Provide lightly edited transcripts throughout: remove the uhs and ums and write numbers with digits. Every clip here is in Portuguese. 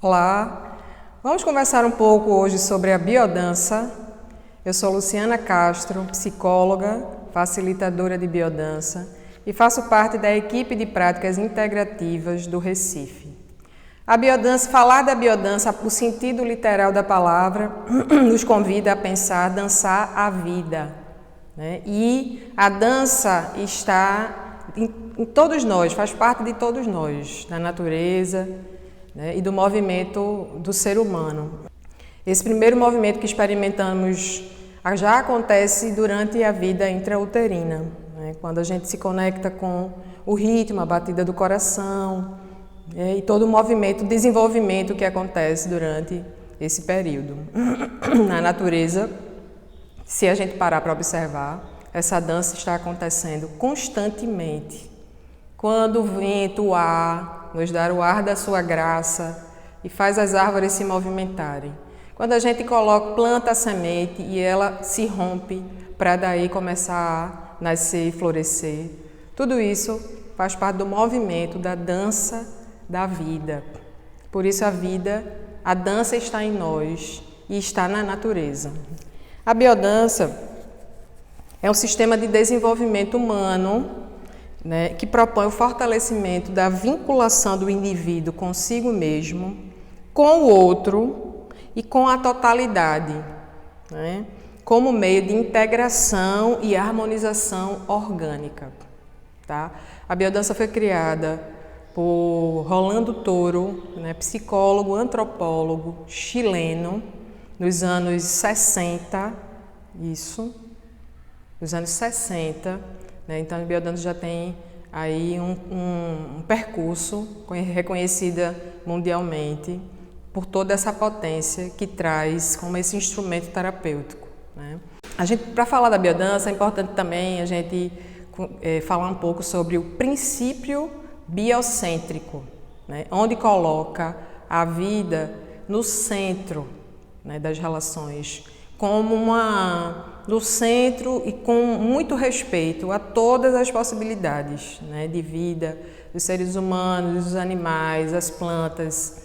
Olá, vamos conversar um pouco hoje sobre a biodança. Eu sou Luciana Castro, psicóloga, facilitadora de biodança e faço parte da equipe de práticas integrativas do Recife. A biodança, falar da biodança, o sentido literal da palavra, nos convida a pensar, dançar a vida, né? E a dança está em todos nós, faz parte de todos nós, da natureza, né? E do movimento do ser humano. Esse primeiro movimento que experimentamos já acontece durante a vida intrauterina, né? Quando a gente se conecta com o ritmo, a batida do coração, e todo o movimento, desenvolvimento que acontece durante esse período. Na natureza, se a gente parar para observar, essa dança está acontecendo constantemente. Quando o vento, o ar, nos dá o ar da sua graça e faz as árvores se movimentarem. Quando a gente planta a semente e ela se rompe para daí começar a nascer e florescer. Tudo isso faz parte do movimento da dança da vida. Por isso a dança está em nós e está na natureza. A biodança é um sistema de desenvolvimento humano, né, que propõe o fortalecimento da vinculação do indivíduo consigo mesmo, com o outro e com a totalidade, né, como meio de integração e harmonização orgânica. Tá? A biodança foi criada por Rolando Toro, né, psicólogo, antropólogo chileno, nos anos 60, nos anos 60, né, então a biodança já tem aí um percurso reconhecida mundialmente por toda essa potência que traz como esse instrumento terapêutico, né. Para falar da biodança é importante também a gente falar um pouco sobre o princípio biocêntrico, né, onde coloca a vida no centro, né, das relações, como no centro e com muito respeito a todas as possibilidades, né, de vida dos seres humanos, dos animais, das plantas.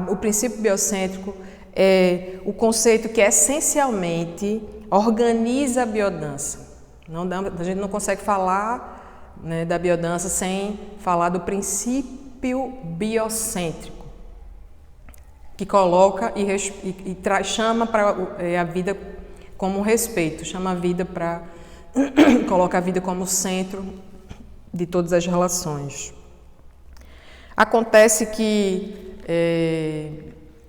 O princípio biocêntrico é o conceito que essencialmente organiza a biodança. A gente não consegue falar, né, da biodança sem falar do princípio biocêntrico, que coloca chama para a vida como respeito, chama a vida coloca a vida como centro de todas as relações. Acontece que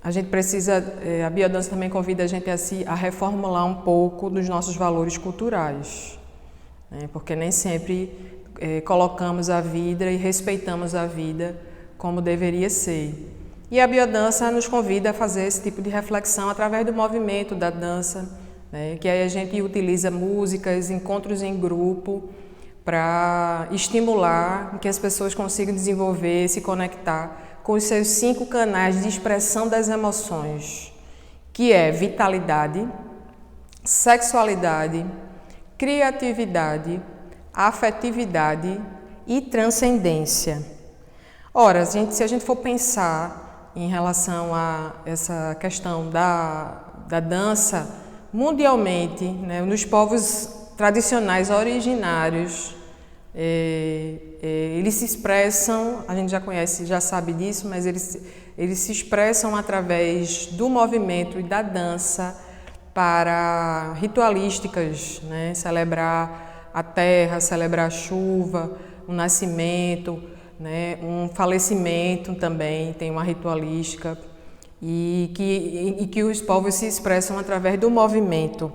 a gente precisa, a biodança também convida a gente a reformular um pouco dos nossos valores culturais, né, porque nem sempre colocamos a vida e respeitamos a vida como deveria ser. E a biodança nos convida a fazer esse tipo de reflexão através do movimento da dança, né, que aí a gente utiliza músicas, encontros em grupo, para estimular que as pessoas consigam desenvolver, se conectar com os seus 5 canais de expressão das emoções, que é vitalidade, sexualidade, criatividade, afetividade e transcendência. Ora, se a gente for pensar em relação a essa questão da dança, mundialmente, né, nos povos tradicionais originários, eles se expressam, a gente já conhece, já sabe disso, mas eles se expressam através do movimento e da dança para ritualísticas, né, celebrar a terra, celebrar a chuva, o nascimento, né, um falecimento também tem uma ritualística e que os povos se expressam através do movimento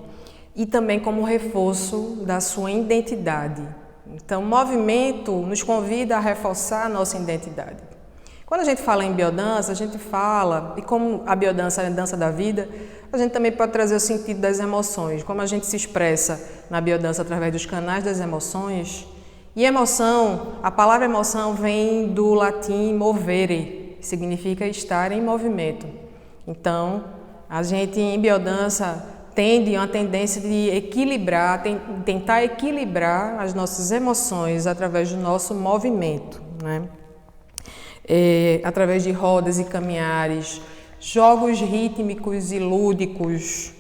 e também como reforço da sua identidade. Então, o movimento nos convida a reforçar a nossa identidade. Quando a gente fala em biodança, a gente fala, e como a biodança é a dança da vida, a gente também pode trazer o sentido das emoções, como a gente se expressa na biodança através dos canais das emoções. E emoção, a palavra emoção vem do latim movere, que significa estar em movimento. Então, a gente em biodança tende uma tendência de equilibrar, tentar equilibrar as nossas emoções através do nosso movimento, né? através de rodas e caminhares, jogos rítmicos e lúdicos,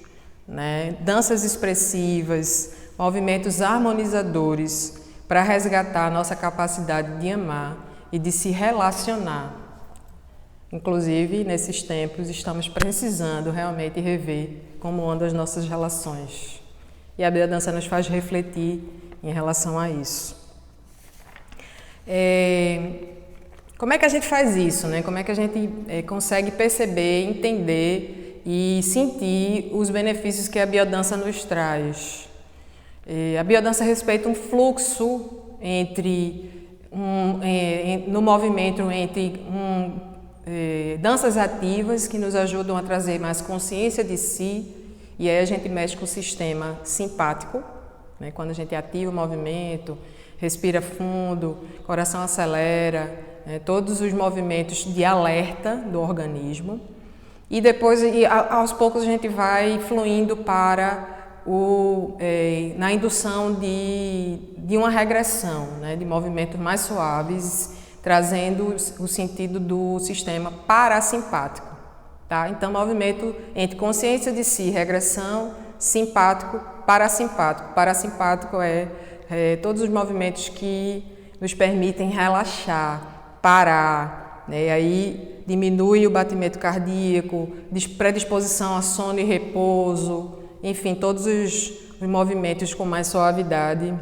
né? Danças expressivas, movimentos harmonizadores para resgatar a nossa capacidade de amar e de se relacionar. Inclusive, nesses tempos, estamos precisando realmente rever como andam as nossas relações. E a biodança nos faz refletir em relação a isso. Como é que a gente faz isso, né? Como é que a gente consegue perceber, entender e sentir os benefícios que a biodança nos traz? A biodança respeita um fluxo no movimento entre danças ativas que nos ajudam a trazer mais consciência de si, e aí a gente mexe com o sistema simpático, né? Quando a gente ativa o movimento, respira fundo, coração acelera, todos os movimentos de alerta do organismo, e depois aos poucos a gente vai fluindo para na indução de uma regressão, né? De movimentos mais suaves, trazendo o sentido do sistema parasimpático, tá? Então, movimento entre consciência de si, regressão, simpático, parasimpático. Parasimpático é todos os movimentos que nos permitem relaxar, parar, né? E aí diminui o batimento cardíaco, predisposição a sono e repouso, enfim, todos os movimentos com mais suavidade.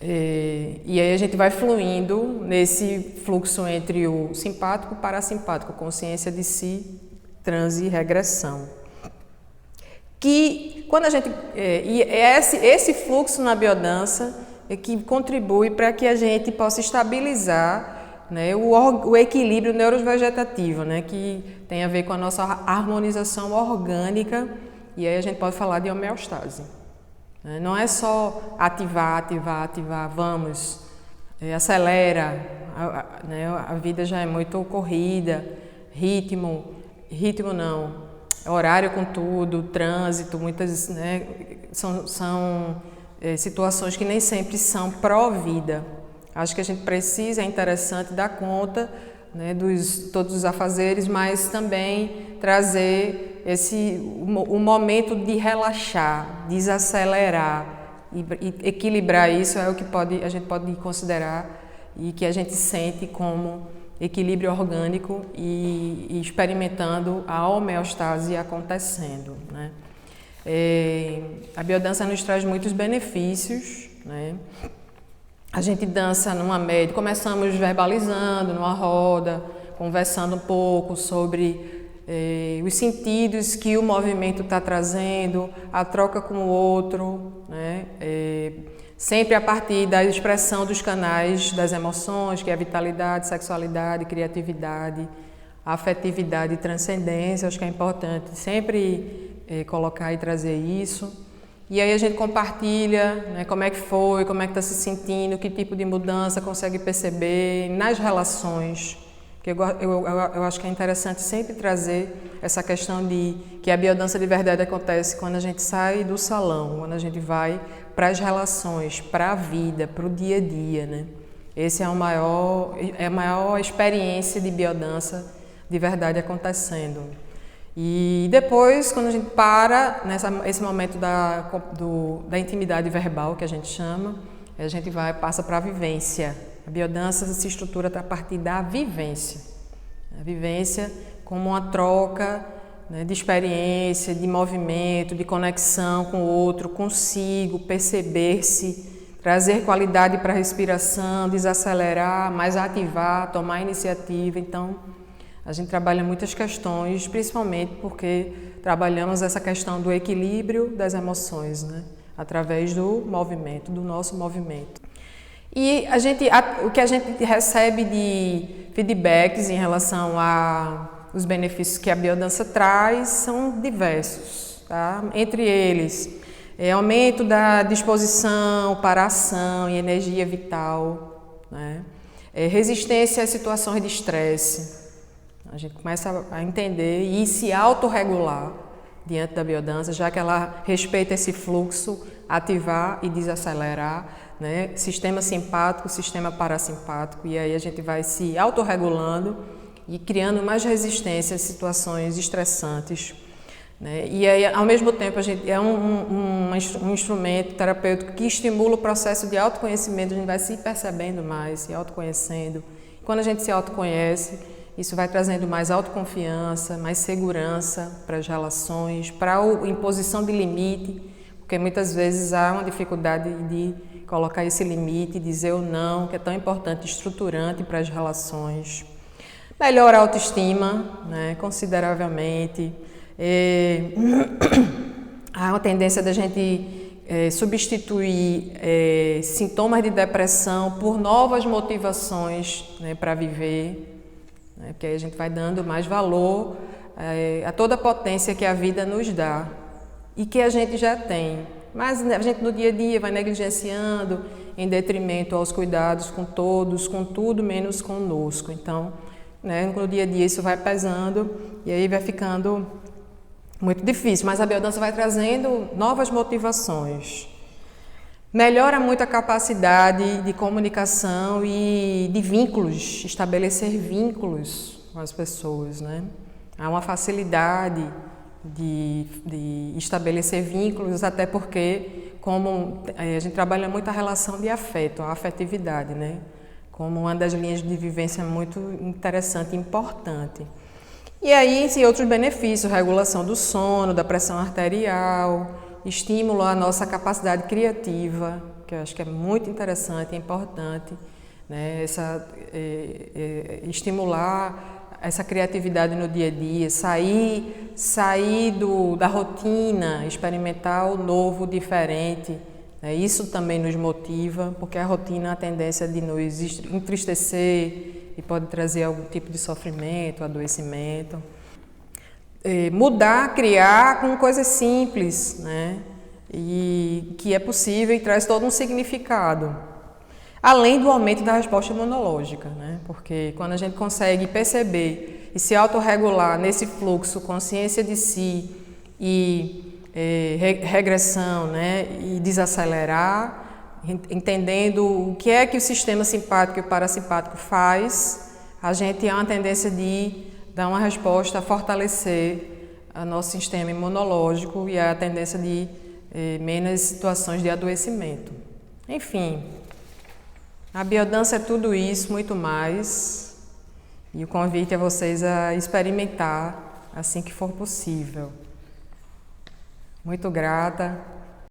E aí a gente vai fluindo nesse fluxo entre o simpático e o parasimpático, consciência de si, transe e regressão. Que quando a gente esse fluxo na biodança é que contribui para que a gente possa estabilizar, né, o equilíbrio neurovegetativo, né, que tem a ver com a nossa harmonização orgânica, e aí a gente pode falar de homeostase. Não é só ativar, vamos, acelera, né? A vida já é muito corrida, ritmo não, horário com tudo, trânsito, muitas, né, são situações que nem sempre são pró-vida. Acho que a gente precisa, é interessante dar conta, né, todos os afazeres, mas também trazer o momento de relaxar, desacelerar e equilibrar isso é o que a gente pode considerar e que a gente sente como equilíbrio orgânico e experimentando a homeostase acontecendo, né? A biodança nos traz muitos benefícios, né? A gente dança numa média, começamos verbalizando numa roda, conversando um pouco sobre os sentidos que o movimento está trazendo, a troca com o outro, né? Sempre a partir da expressão dos canais das emoções, que é a vitalidade, sexualidade, criatividade, afetividade e transcendência. Acho que é importante sempre colocar e trazer isso. E aí a gente compartilha, né, como é que foi, como é que está se sentindo, que tipo de mudança consegue perceber nas relações. Que eu acho que é interessante sempre trazer essa questão de que a biodança de verdade acontece quando a gente sai do salão, quando a gente vai para as relações, para a vida, para o dia a dia, né? Esse é a maior experiência de biodança de verdade acontecendo. E depois, quando a gente para, esse momento da intimidade verbal, que a gente chama, a gente passa para a vivência. A biodança se estrutura a partir da vivência. A vivência como uma troca, né, de experiência, de movimento, de conexão com o outro, consigo, perceber-se, trazer qualidade para a respiração, desacelerar, mais ativar, tomar iniciativa. Então, a gente trabalha muitas questões, principalmente porque trabalhamos essa questão do equilíbrio das emoções, né, através do movimento, do nosso movimento. E o que a gente recebe de feedbacks em relação aos benefícios que a biodança traz são diversos, tá? Entre eles, aumento da disposição para ação e energia vital, né? Resistência às situações de estresse. A gente começa a entender e se autorregular diante da biodança, já que ela respeita esse fluxo, ativar e desacelerar, né? Sistema simpático, sistema parasimpático, e aí a gente vai se autorregulando e criando mais resistência às situações estressantes, né? E aí, ao mesmo tempo, a gente é um instrumento terapêutico que estimula o processo de autoconhecimento, a gente vai se percebendo mais, se autoconhecendo. Quando a gente se autoconhece, isso vai trazendo mais autoconfiança, mais segurança para as relações, para a imposição de limite, porque muitas vezes há uma dificuldade de colocar esse limite, dizer o não, que é tão importante, estruturante para as relações. Melhora a autoestima, né, consideravelmente. Há uma tendência da gente substituir sintomas de depressão por novas motivações, né, para viver, né, porque aí a gente vai dando mais valor a toda a potência que a vida nos dá e que a gente já tem. Mas a gente no dia a dia vai negligenciando em detrimento aos cuidados com todos, com tudo menos conosco. Então, né, no dia a dia isso vai pesando e aí vai ficando muito difícil, mas a biodança vai trazendo novas motivações. Melhora muito a capacidade de comunicação e de vínculos, estabelecer vínculos com as pessoas, né? Há uma facilidade de estabelecer vínculos, até porque como a gente trabalha muito a relação de afeto, a afetividade, né? Como uma das linhas de vivência muito interessante e importante. E aí, sim, outros benefícios, regulação do sono, da pressão arterial, estímulo à nossa capacidade criativa, que eu acho que é muito interessante e importante, né? Estimular essa criatividade no dia a dia, sair da rotina, experimentar o novo, diferente, né? Isso também nos motiva, porque a rotina tem a tendência de nos entristecer, e pode trazer algum tipo de sofrimento, adoecimento. Mudar, criar com coisas simples, né? E que é possível e traz todo um significado. Além do aumento da resposta imunológica, né? Porque quando a gente consegue perceber e se autorregular nesse fluxo, consciência de si e regressão, né? E desacelerar, entendendo o que é que o sistema simpático e o parasimpático faz, a gente há uma tendência de dar uma resposta a fortalecer o nosso sistema imunológico e a tendência de menos situações de adoecimento. Enfim, a biodança é tudo isso, muito mais, e o convite é vocês a experimentar assim que for possível. Muito grata.